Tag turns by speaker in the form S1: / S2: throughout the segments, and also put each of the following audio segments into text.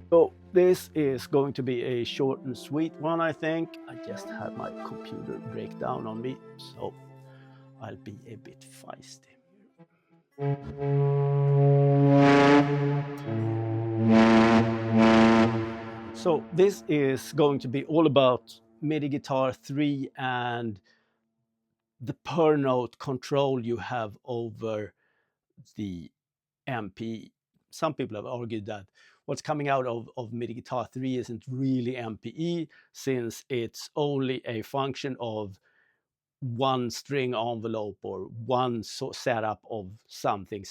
S1: So this is going to be a short and sweet one, I think. I just had my computer break down on me, so I'll be a bit feisty. So this is going to be all about MIDI Guitar 3 and the per note control you have over the MPE. Some people have argued that what's coming out of MIDI Guitar 3 isn't really MPE, since it's only a function of one string envelope or one setup of something.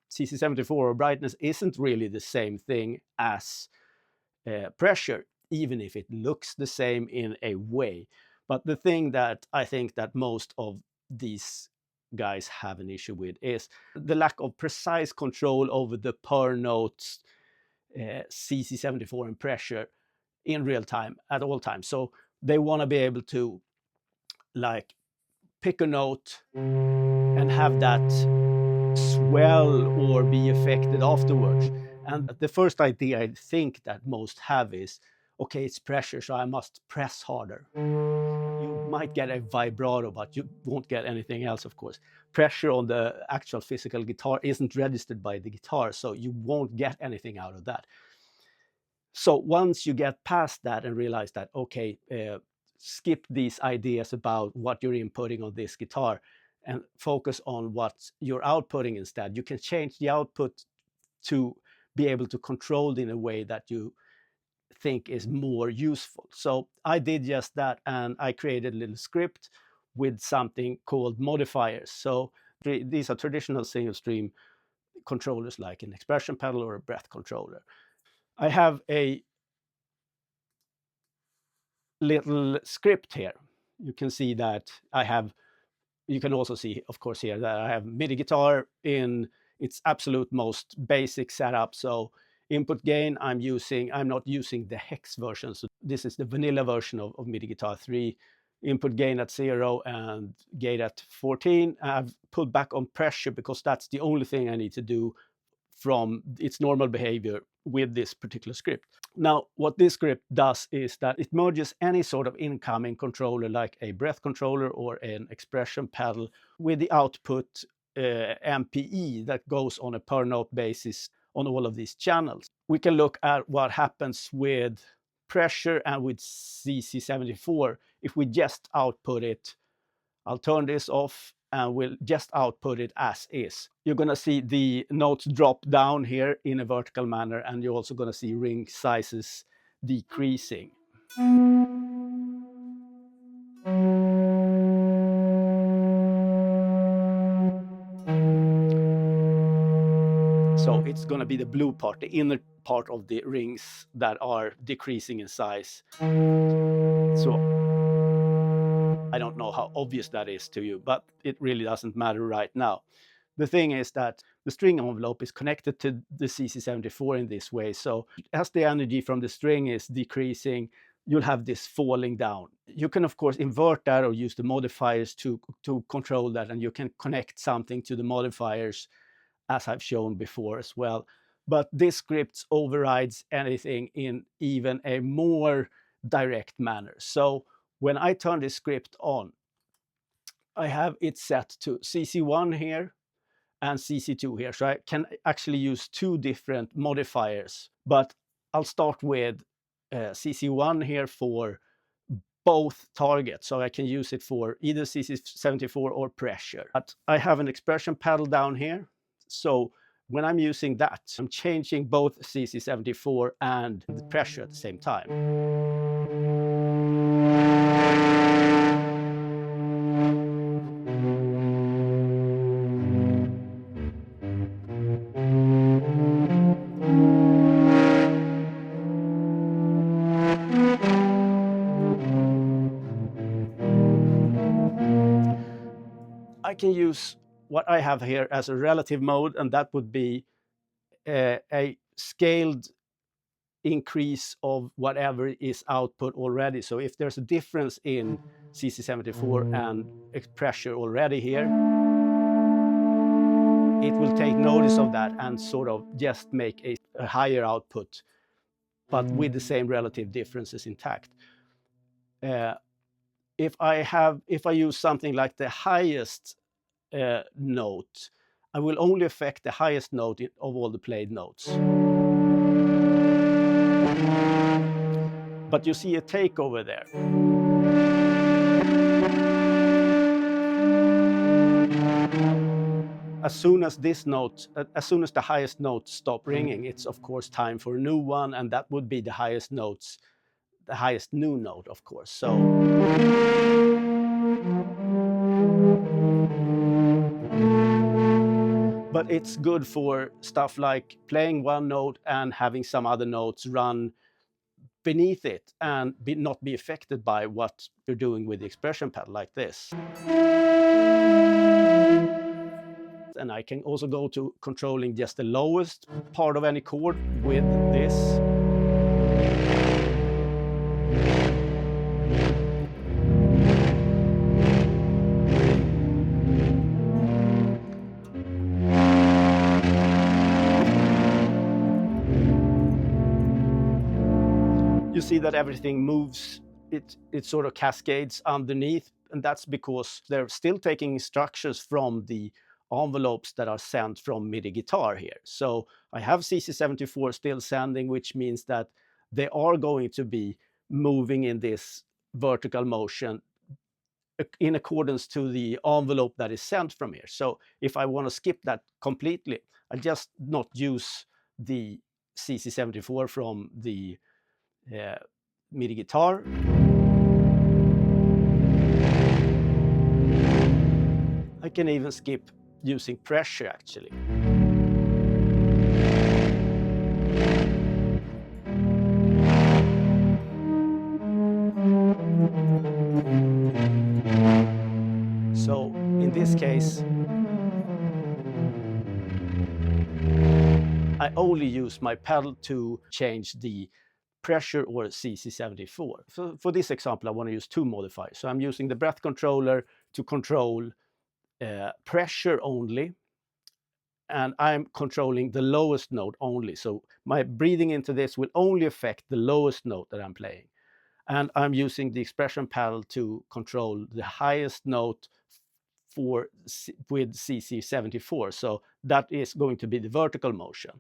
S1: CC74 or brightness isn't really the same thing as pressure, even if it looks the same in a way. But the thing that I think that most of these guys have an issue with is the lack of precise control over the per notes CC74 and Preesure in real time at all times. So they want to be able to like pick a note and have that swell or be affected afterwards. And the first idea I think that most have is, okay, it's pressure, so I must press harder. You might get a vibrato, but you won't get anything else, of course. Pressure on the actual physical guitar isn't registered by the guitar, so you won't get anything out of that. So once you get past that and realize that, okay, skip these ideas about what you're inputting on this guitar and focus on what you're outputting instead, you can change the output to be able to control it in a way that you think is more useful. So I did just that, and I created a little script with something called modifiers. So these are traditional single stream controllers like an expression pedal or a breath controller. I have a little script here. You can see that I have, you can also see, of course, here that I have MIDI guitar in its absolute most basic setup. So input gain, I'm not using the hex version. So this is the vanilla version of MIDI Guitar 3. Input gain at 0 and gate at 14. I've pulled back on pressure because that's the only thing I need to do from its normal behavior with this particular script. Now, what this script does is that it merges any sort of incoming controller like a breath controller or an expression pedal with the output MPE that goes on a per note basis on all of these channels. We can look at what happens with pressure and with CC74 if we just output it. I'll turn this off and we'll just output it as is. You're going to see the notes drop down here in a vertical manner, and you're also going to see ring sizes decreasing. So it's going to be the blue part, the inner part of the rings that are decreasing in size. So I don't know how obvious that is to you, but it really doesn't matter right now. The thing is that the string envelope is connected to the CC74 in this way. So as the energy from the string is decreasing, you'll have this falling down. You can, of course, invert that or use the modifiers to control that, and you can connect something to the modifiers, as I've shown before as well. But this script overrides anything in even a more direct manner. So when I turn this script on, I have it set to CC1 here and CC2 here. So I can actually use two different modifiers, but I'll start with CC1 here for both targets. So I can use it for either CC74 or Preesure. But I have an expression pedal down here. So when I'm using that, I'm changing both CC74 and the Preesure at the same time. I can use what I have here as a relative mode, and that would be a scaled increase of whatever is output already. So if there's a difference in CC74 and Preesure already here, it will take notice of that and sort of just make a higher output, but with the same relative differences intact. If I use something like the highest note, I will only affect the highest note of all the played notes. But you see a takeover there. As soon as the highest notes stop ringing, it's of course time for a new one, and that would be the highest new note, of course. So but it's good for stuff like playing one note and having some other notes run beneath it and not be affected by what you're doing with the expression pedal, like this. And I can also go to controlling just the lowest part of any chord with this. You see that everything moves, it sort of cascades underneath, and that's because they're still taking instructions from the envelopes that are sent from MIDI Guitar here. So I have CC74 still sending, which means that they are going to be moving in this vertical motion in accordance to the envelope that is sent from here. So if I want to skip that completely, I just not use the CC74 from the MIDI Guitar. I can even skip using Preesure, actually. So in this case, I only use my pedal to change the Preesure or CC74. For this example, I want to use two modifiers. So I'm using the breath controller to control Preesure only, and I'm controlling the lowest note only. So my breathing into this will only affect the lowest note that I'm playing. And I'm using the expression pedal to control the highest note with CC74. So that is going to be the vertical motion.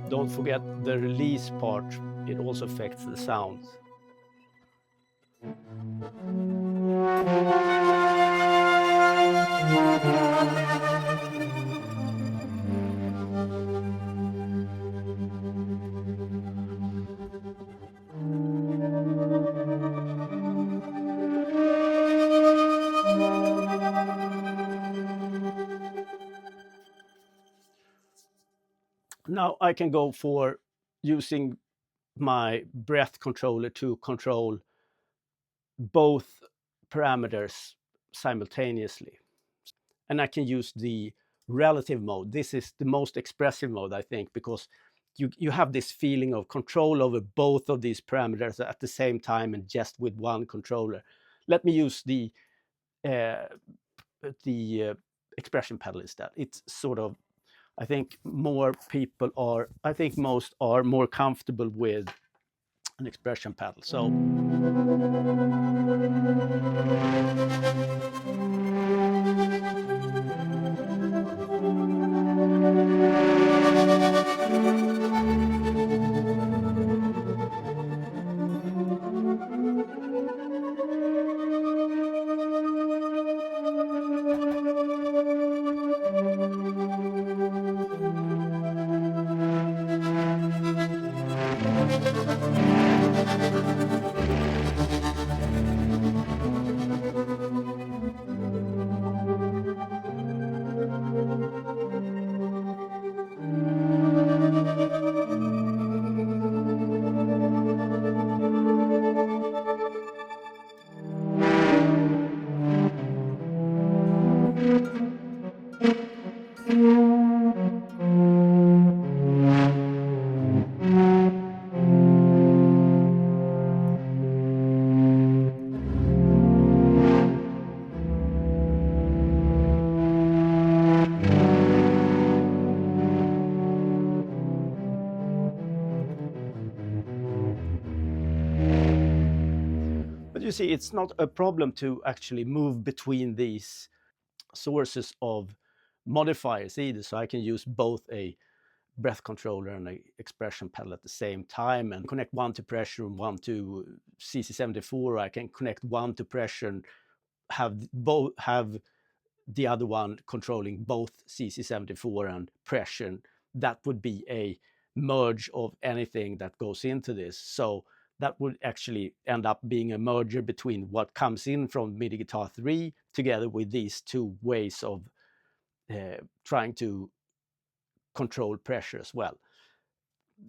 S1: Don't forget the release part, it also affects the sound. Now I can go for using my breath controller to control both parameters simultaneously. And I can use the relative mode. This is the most expressive mode, I think, because you have this feeling of control over both of these parameters at the same time and just with one controller. Let me use the expression pedal instead. It's sort of, I think most are more comfortable with an expression pedal. So But you see, it's not a problem to actually move between these sources of modifiers either. So I can use both a breath controller and an expression pedal at the same time and connect one to Preesure and one to CC74. I can connect one to Preesure and have the other one controlling both CC74 and Preesure. That would be a merge of anything that goes into this. So that would actually end up being a merger between what comes in from MIDI Guitar 3 together with these two ways of trying to control Preesure as well.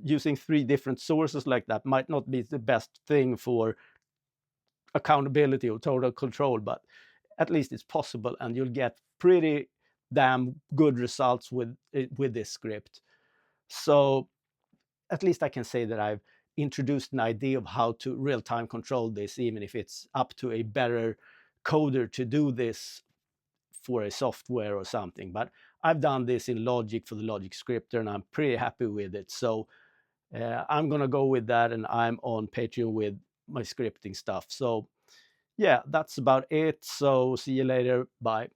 S1: Using three different sources like that might not be the best thing for accountability or total control, but at least it's possible, and you'll get pretty damn good results with this script. So at least I can say that I've introduced an idea of how to real-time control this, even if it's up to a better coder to do this for a software or something. But I've done this in Logic for the Logic scripter, and I'm pretty happy with it. So I'm gonna go with that, and I'm on Patreon with my scripting stuff. So yeah, that's about it. So see you later. Bye.